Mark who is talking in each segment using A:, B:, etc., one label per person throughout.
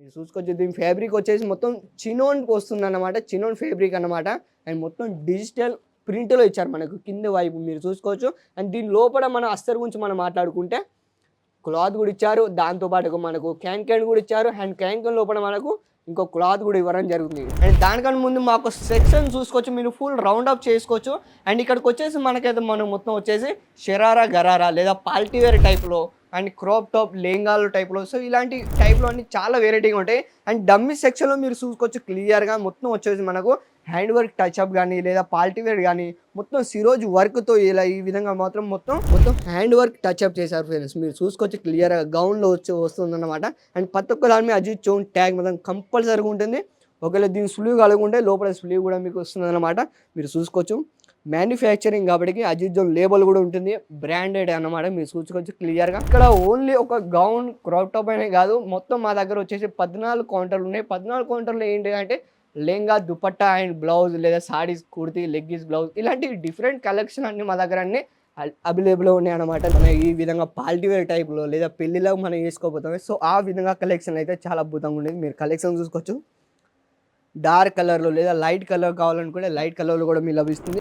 A: మీరు చూసుకోవచ్చు దీని ఫ్యాబ్రిక్ వచ్చేసి మొత్తం చినోన్కి వస్తుంది అన్నమాట. చినోన్ ఫ్యాబ్రిక్ అన్నమాట. అండ్ మొత్తం డిజిటల్ ప్రింట్లో ఇచ్చారు మనకు కింద వైపు మీరు చూసుకోవచ్చు. అండ్ దీని లోపల మన అస్తర్ గురించి మనం మాట్లాడుకుంటే క్లాత్ కూడా ఇచ్చారు. దాంతో పాటు మనకు క్యాన్ కూడా ఇచ్చారు. అండ్ క్యాన్ లోపల మనకు ఇంకో క్లాత్ కూడా ఇవ్వడం జరుగుతుంది. అండ్ దానికన్నా ముందు మాకు సెక్షన్ చూసుకోవచ్చు, మీరు ఫుల్ రౌండ్ అప్ చేసుకోవచ్చు. అండ్ ఇక్కడికి వచ్చేసి మనకైతే మనం మొత్తం వచ్చేసి షరారా గరారా లేదా పార్టీవేర్ టైప్లో అండ్ క్రాప్ టాప్ లెహంగాలు టైప్లో, సో ఇలాంటి టైప్లో అన్ని చాలా వెరైటీగా ఉంటాయి. అండ్ డమ్మీ సెక్షన్లో మీరు చూసుకోవచ్చు క్లియర్గా మొత్తం వచ్చేసి మనకు హ్యాండ్ వర్క్ టచ్అప్ కానీ లేదా పార్టీవేర్ కానీ మొత్తం సిరోజ్ వర్క్తో ఇలా ఈ విధంగా మాత్రం మొత్తం హ్యాండ్ వర్క్ టచ్అప్ చేశారు ఫ్రెండ్స్. మీరు చూసుకోవచ్చు క్లియర్గా గౌన్లో వస్తుందన్నమాట. అండ్ ప్రతి ఒక్క దాని మీద అజిత్ చోన్ ట్యాగ్ మొత్తం కంపల్సరీగా ఉంటుంది. ఒకవేళ దీని స్లీవ్ కలుగుంటే లోపల స్లీవ్ కూడా మీకు వస్తుందన్నమాట. మీరు చూసుకోవచ్చు మ్యానుఫ్యాక్చరింగ్ కాబట్టి అజిత్ జోన్ లేబుల్ కూడా ఉంటుంది, బ్రాండెడ్ అన్నమాట. మీరు చూసుకోవచ్చు క్లియర్గా. ఇక్కడ ఓన్లీ ఒక గౌన్ క్రాప్ టాప్ అనే కాదు, మొత్తం మా దగ్గర వచ్చేసి 14 కౌంటర్లు ఉన్నాయి. 14 కౌంటర్లు ఏంటి అంటే లెహంగా దుపట్టా అండ్ బ్లౌజ్ లేదా సారీస్ కుర్తీ లెగ్గిన్స్ బ్లౌజ్ ఇలాంటి డిఫరెంట్ కలెక్షన్ అన్ని మా దగ్గర అన్ని అవైలబుల్గా ఉన్నాయి అనమాట. మన ఈ విధంగా పార్టీవేర్ టైప్లో లేదా పెళ్లిలో మనం వేసుకోబోతాం, సో ఆ విధంగా కలెక్షన్ అయితే చాలా అద్భుతంగా ఉండేది. మీరు కలెక్షన్ చూసుకోవచ్చు. డార్క్ కలర్లో లేదా లైట్ కలర్ కావాలనుకుంటే లైట్ కలర్లో కూడా మీకు లభిస్తుంది.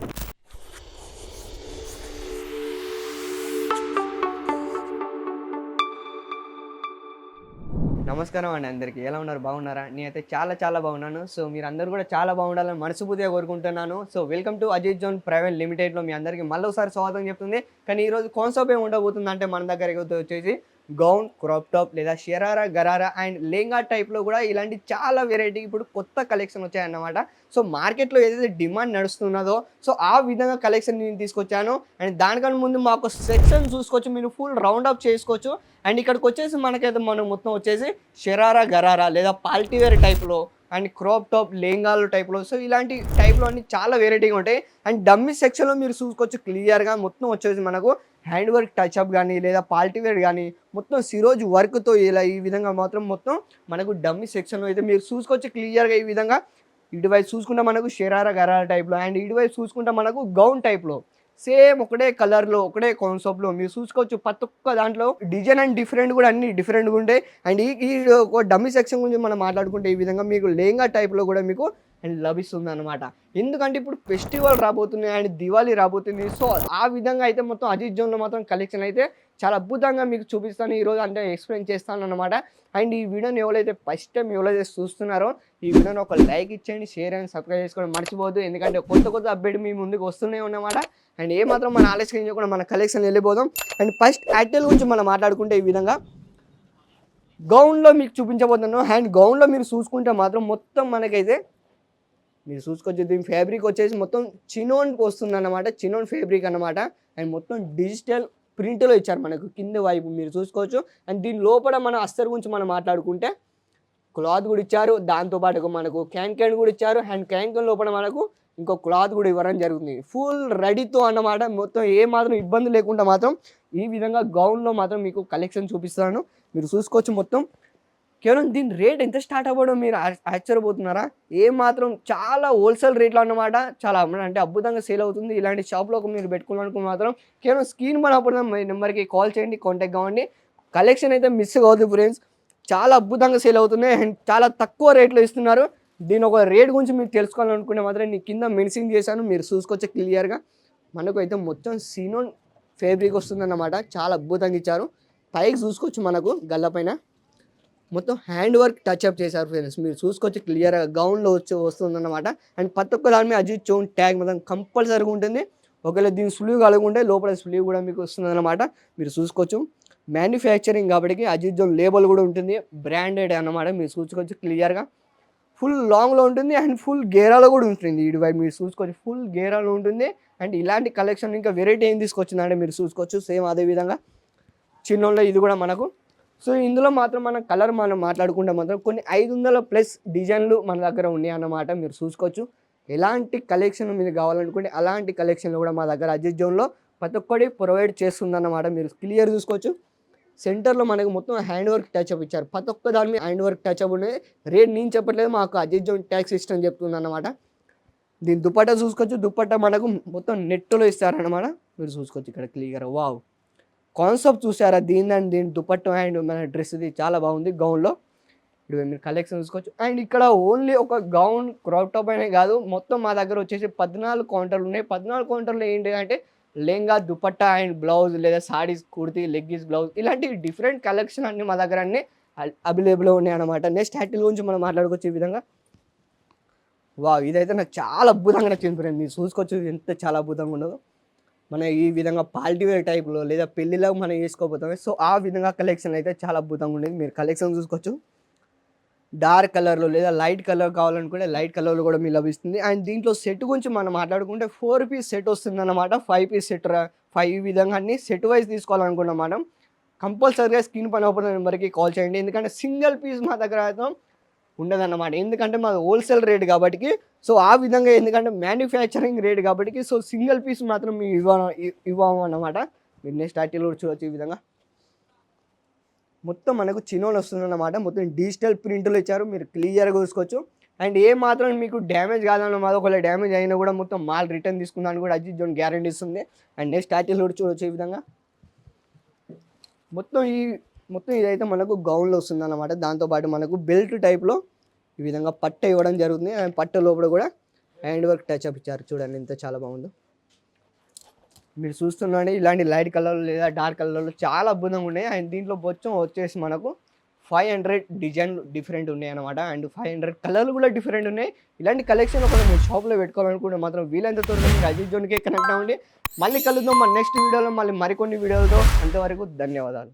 A: నమస్కారం అండి అందరికీ, ఎలా ఉన్నారు? బాగున్నారా? నేనైతే చాలా బాగున్నాను. సో మీరు అందరూ కూడా చాలా బాగుండాలని మనస్ఫూర్తిగా కోరుకుంటున్నాను. So welcome to Ajith zone private లిమిటెడ్లో మీ అందరికీ మళ్ళీ ఒకసారి స్వాగతం చెప్తుంది. కానీ ఈరోజు కాన్సెప్ట్ ఏమి ఉండబోతుంది అంటే మన దగ్గర వచ్చేసి గౌన్ క్రాప్ టాప్ లేదా షరారా గరారా అండ్ లెహంగా టైప్లో కూడా ఇలాంటి చాలా వెరైటీ ఇప్పుడు కొత్త కలెక్షన్ వచ్చాయన్నమాట. సో మార్కెట్లో ఏదైతే డిమాండ్ నడుస్తున్నదో సో ఆ విధంగా కలెక్షన్ నేను తీసుకొచ్చాను. అండ్ దానికన్నా ముందు మాకు సెక్షన్ చూసుకోవచ్చు, మీరు ఫుల్ రౌండ్ అప్ చేసుకోవచ్చు. అండ్ ఇక్కడికి వచ్చేసి మనకైతే మనం మొత్తం వచ్చేసి షరారా గరారా లేదా పార్టీవేర్ టైప్లో అండ్ క్రాప్ టాప్ లెహంగాలు టైప్లో, సో ఇలాంటి టైప్లో అన్ని చాలా వెరైటీగా ఉంటాయి. అండ్ డమ్మీ సెక్షన్లో మీరు చూసుకోవచ్చు క్లియర్గా మొత్తం వచ్చేసి మనకు హ్యాండ్ వర్క్ టచ్అప్ కానీ లేదా పార్టీవేర్ కానీ మొత్తం సిరోజ్ వర్క్తో ఇలా ఈ విధంగా మాత్రం మొత్తం మనకు డమ్మీ సెక్షన్లో అయితే మీరు చూసుకోవచ్చు క్లియర్గా. ఈ విధంగా ఇటువైపు చూసుకుంటే మనకు షరారా గరారా టైప్లో అండ్ ఇటువైపు చూసుకుంటే మనకు గౌన్ టైప్లో సేమ్ ఒకటే కలర్లో ఒకటే కాన్సెప్ట్లో మీరు చూసుకోవచ్చు. ప్రతి ఒక్క దాంట్లో డిజైన్ అండ్ డిఫరెంట్ కూడా అన్ని డిఫరెంట్గా ఉంటాయి. అండ్ ఈ ఒక డమ్మీ సెక్షన్ గురించి మనం మాట్లాడుకుంటే ఈ విధంగా మీకు లెహంగా టైప్లో కూడా మీకు అండ్ లభిస్తుంది అనమాట. ఎందుకంటే ఇప్పుడు ఫెస్టివల్ రాబోతున్నాయి అండ్ దివాళీ రాబోతుంది, సో ఆ విధంగా అయితే మొత్తం అజిత్ జోన్లో మాత్రం కలెక్షన్ అయితే చాలా అద్భుతంగా మీకు చూపిస్తాను ఈరోజు, అంటే ఎక్స్ప్లెయిన్ చేస్తాను అనమాట. అండ్ ఈ వీడియోని ఎవరైతే ఫస్ట్ టైం ఎవరైతే చూస్తున్నారో ఈ వీడియోని ఒక లైక్ ఇచ్చేయండి, షేర్ అండ్ సబ్స్క్రైబ్ చేసుకోవడం మర్చిపోవద్దు. ఎందుకంటే కొత్త అప్డేట్ మీ ముందుకు వస్తూనే ఉన్నమాట. అండ్ ఏమాత్రం మన ఆలస్యం చేయకుండా మన కలెక్షన్ వెళ్ళిపోదాం. అండ్ ఫస్ట్ యాక్టెల్ గురించి మనం మాట్లాడుకుంటే ఈ విధంగా గౌన్లో మీకు చూపించబోతున్నాను. అండ్ గౌన్లో మీరు చూసుకుంటే మాత్రం మొత్తం మనకైతే మీరు చూసుకోవచ్చు దీని ఫ్యాబ్రిక్ వచ్చేసి మొత్తం చినోన్కి వస్తుంది అన్నమాట. చినోన్ ఫ్యాబ్రిక్ అన్నమాట. అండ్ మొత్తం డిజిటల్ ప్రింట్లో ఇచ్చారు మనకు కింద వైపు మీరు చూసుకోవచ్చు. అండ్ దీని లోపల మన అస్తర్ గురించి మనం మాట్లాడుకుంటే క్లాత్ కూడా ఇచ్చారు. దాంతోపాటు మనకు క్యాన్ కూడా ఇచ్చారు. అండ్ క్యాన్ లోపల మనకు ఇంకో క్లాత్ కూడా ఇవ్వడం జరుగుతుంది ఫుల్ రెడీతో అన్నమాట. మొత్తం ఏ మాత్రం ఇబ్బంది లేకుండా మాత్రం ఈ విధంగా గౌన్లో మాత్రం మీకు కలెక్షన్ చూపిస్తాను. మీరు చూసుకోవచ్చు మొత్తం కేవలం దీని రేట్ ఎంత స్టార్ట్ అవ్వడం మీరు ఆశ్చర్యపోతున్నారా? మాత్రం చాలా హోల్సేల్ రేట్లో అన్నమాట. చాలా అంటే అద్భుతంగా సేల్ అవుతుంది. ఇలాంటి షాప్లో మీరు పెట్టుకోవాలనుకుని మాత్రం కేవలం స్క్రీన్ మన అప్పుడు నెంబర్కి కాల్ చేయండి, కాంటాక్ట్ కావండి. కలెక్షన్ అయితే మిస్ కావద్దు ఫ్రెండ్స్, చాలా అద్భుతంగా సేల్ అవుతున్నాయి అండ్ చాలా తక్కువ రేట్లో ఇస్తున్నారు. దీని ఒక రేట్ గురించి మీరు తెలుసుకోవాలనుకునే మాత్రం నేను కింద మెన్షన్ చేశాను, మీరు చూసుకోవచ్చు క్లియర్గా. మనకు అయితే మొత్తం సినోన్ ఫ్యాబ్రిక్ వస్తుందన్నమాట. చాలా అద్భుతంగా ఇచ్చారు. పైకి చూసుకోవచ్చు మనకు గల్లపైన మొత్తం హ్యాండ్ వర్క్ టచ్అప్ చేశారు ఫ్రెండ్స్. మీరు చూసుకోవచ్చు క్లియర్గా గౌన్లో వస్తుందన్నమాట. అండ్ ప్రతి ఒక్క దాని మీద అజిత్ చోన్ ట్యాగ్ మొత్తం కంపల్సరీగా ఉంటుంది. ఒకవేళ దీని స్లీవ్ కలుగుంటే లోపల స్లీవ్ కూడా మీకు వస్తుందన్నమాట. మీరు చూసుకోవచ్చు మ్యానుఫ్యాక్చరింగ్ కాబట్టి అజిత్ జోన్ లేబుల్ కూడా ఉంటుంది, బ్రాండెడ్ అన్నమాట. మీరు చూసుకోవచ్చు క్లియర్గా. ఫుల్ లాంగ్లో ఉంటుంది అండ్ ఫుల్ గేరాలో కూడా ఉంటుంది. ఇటువైపు మీరు చూసుకోవచ్చు ఫుల్ గేరాలో ఉంటుంది. అండ్ ఇలాంటి కలెక్షన్ ఇంకా వెరైటీ ఏం తీసుకొచ్చిందంటే మీరు చూసుకోవచ్చు సేమ్ అదే విధంగా చిన్నోళ్ళలో ఇది కూడా మనకు. సో ఇందులో మాత్రం మనం మాట్లాడుకుంటే మాత్రం కొన్ని 500+ డిజైన్లు మన దగ్గర ఉన్నాయి అన్నమాట. మీరు చూసుకోవచ్చు ఎలాంటి కలెక్షన్ మీరు కావాలనుకుంటే అలాంటి కలెక్షన్లు కూడా మా దగ్గర అజిత్ జోన్లో ప్రతి ఒక్కటి ప్రొవైడ్ చేస్తుందన్నమాట. మీరు క్లియర్ చూసుకోవచ్చు. సెంటర్లో మనకు మొత్తం హ్యాండ్ వర్క్ టచ్అప్ ఇచ్చారు. ప్రతి ఒక్క దాని మీద హ్యాండ్ వర్క్ టచ్అప్ ఉన్నాయి. రేట్ నేను చెప్పట్లేదు, మాకు అజిత్ జోన్ ట్యాక్స్ సిస్టమ్ చెప్తుంది అన్నమాట. దీని దుపట్టా చూసుకోవచ్చు. దుపట్టా మనకు మొత్తం నెట్లో ఇస్తారన్నమాట. మీరు చూసుకోవచ్చు ఇక్కడ క్లియర్. వావ్, కాన్సెప్ట్ చూసారా? దీని దుపట్టా అండ్ మన డ్రెస్ ఇది చాలా బాగుంది గౌన్లో. ఇప్పుడు మీరు కలెక్షన్ చూసుకోవచ్చు. అండ్ ఇక్కడ ఓన్లీ ఒక గౌన్, క్రాప్ టాప్ అనే కాదు, మొత్తం మా దగ్గర వచ్చేసి 14 కౌంటర్లు ఉన్నాయి. 14 కౌంటర్లు ఏంటి అంటే లెహంగా, దుపట్టా అండ్ బ్లౌజ్ లేదా సారీస్, కుర్తీ, లెగ్గిన్స్, బ్లౌజ్ ఇలాంటి డిఫరెంట్ కలెక్షన్ అన్నీ మా దగ్గర అన్నీ అవైలబుల్‌గా ఉన్నాయన్నమాట. నెక్స్ట్ హ్యాటిల్ గురించి మనం మాట్లాడుకోవచ్చు ఈ విధంగా. వావ్! ఇదైతే నాకు చాలా అద్భుతంగా నచ్చింది ఫ్రెండ్. మీరు చూసుకోవచ్చు ఎంత చాలా అద్భుతంగా ఉన్నదో. మన ఈ విధంగా పార్టీ వేర్ టైప్‌లో లేదా పెళ్ళిలో మనం ఏసుకోబోతాం. సో, ఆ విధంగా కలెక్షన్ అయితే చాలా అద్భుతంగా ఉండేది. మీరు కలెక్షన్ చూసుకోవచ్చు. డార్క్ కలర్‌లో లేదా లైట్ కలర్ కావాలనుకుంటే లైట్ కలర్‌లో కూడా మీకు లభిస్తుంది. అండ్ దీంట్లో సెట్ గురించి మనం మాట్లాడుకుంటే 4 పీస్ సెట్ వస్తుందన్నమాట. 5 పీస్ సెట్ 5 ఈ విధంగా అన్ని సెట్ వైస్ తీసుకోవాలనుకున్నాం మనం. కంపల్సరీగా స్క్రీన్ పైన ఓపెన్ నెంబర్‌కి కాల్ చేయండి. ఎందుకంటే సింగిల్ పీస్ మా దగ్గర అయితే ఉండదన్నమాట. ఎందుకంటే మాది హోల్‌సేల్ రేట్ కాబట్టికి. సో, ఆ విధంగా ఎందుకంటే మ్యానుఫ్యాక్చరింగ్ రేట్ కాబట్టికి సో, సింగిల్ పీస్ మాత్రం మేము ఇవ్వమన్నమాట. మీరు నెక్స్ట్ ఆర్టికల్ కూడా చూడొచ్చు ఈ విధంగా. మొత్తం మనకు చినోన్ వస్తుందన్నమాట. మొత్తం డిజిటల్ ప్రింట్లు ఇచ్చారు. మీరు క్లియర్‌గా చూసుకోవచ్చు. అండ్ ఏ మాత్రం మీకు డ్యామేజ్ కాదన్నమాట. ఒకవేళ డ్యామేజ్ అయినా కూడా మొత్తం మాల్ రిటర్న్ తీసుకుందానికి కూడా అజిత్ జోన్ గ్యారంటీ ఇస్తుంది. అండ్ నెక్స్ట్ ఆర్టికల్ కూడా చూడొచ్చు ఈ విధంగా. మొత్తం మొత్తం ఇదైతే మనకు గౌన్‌లో వస్తుందన్నమాట. దాంతో పాటు మనకు బెల్ట్ టైప్‌లో ఈ విధంగా పట్ట ఇవ్వడం జరుగుతుంది. అండ్ పట్ట లోపల కూడా హ్యాండ్ వర్క్ టచ్అప్ ఇచ్చారు. చూడండి ఎంత చాలా బాగుందో. మీరు చూస్తుండండి ఇలాంటి లైట్ కలర్‌లో లేదా డార్క్ కలర్‌లో చాలా అద్భుతంగా ఉన్నాయి. అండ్ దీంట్లో బొచ్చం వచ్చేసి మనకు 500 డిజైన్‌లు డిఫరెంట్ ఉన్నాయన్నమాట. అండ్ 500 కలర్‌లు కూడా డిఫరెంట్ ఉన్నాయి. ఇలాంటి కలెక్షన్ ఒకవేళ మీరు షాప్‌లో పెట్టుకోవాలనుకుంటే మాత్రం వీలైనంత త్వరగా మీరు అజిత్ జోన్‌కే కనెక్ట్ అవ్వండి. మళ్ళీ కలుద్దాం మన నెక్స్ట్ వీడియోలో మళ్ళీ మరికొన్ని వీడియోలతో. అంతవరకు ధన్యవాదాలు.